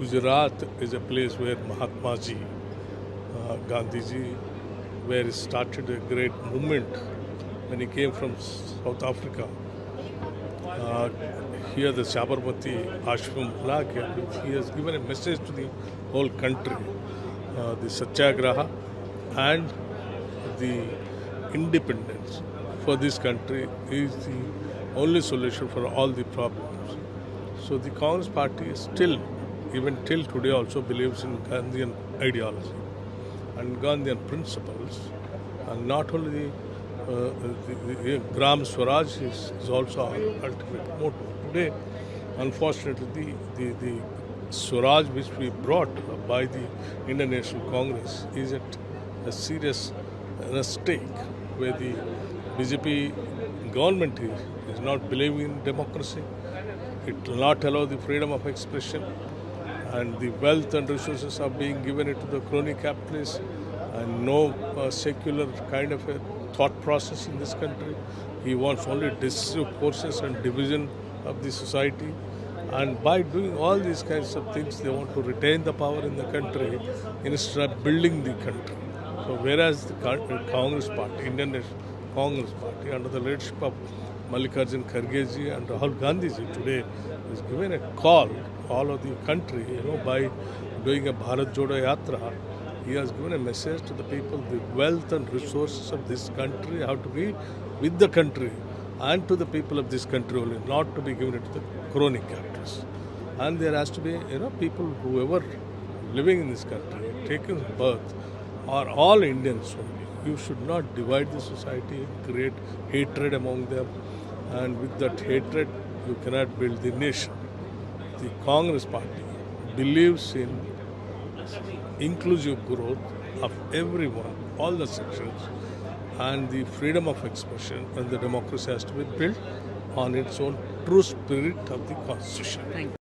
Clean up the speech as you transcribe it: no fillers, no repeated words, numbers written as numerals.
Gujarat is a place where Mahatma Ji, Gandhi Ji, where he started a great movement when he came from South Africa. Uh, Here the Sabarmati Ashram he has given a message to the whole country. The Satyagraha and the independence for this country is the only solution for all the problems. So the Congress party still, even till today, also believes in Gandhian ideology and Gandhian principles, and not only the Gram Swaraj is also our ultimate motto. Today, unfortunately, the Swaraj which we brought by the Indian National Congress is at a serious stake, where the BJP government is not believing in democracy. It will not allow the freedom of expression, and the wealth and resources are being given it to the crony capitalists, and no secular kind of a thought process in this country. He wants only decisive forces and division of the society, and by doing all these kinds of things, they want to retain the power in the country instead of building the country. So whereas the Congress Party, Indian National Congress Party, under the leadership of Mallikarjun Kharge ji and Rahul Gandhi ji today is given a call all of the country, by doing a Bharat Jodo Yatra. He has given a message to the people, the wealth and resources of this country have to be with the country and to the people of this country only, not to be given it to the crony capitalists. And there has to be, people whoever living in this country, taking birth, are all Indians only. You should not divide the society, create hatred among them, and with that hatred, you cannot build the nation. The Congress Party believes in inclusive growth of everyone, all the sections, and the freedom of expression, and the democracy has to be built on its own true spirit of the Constitution. Thank you.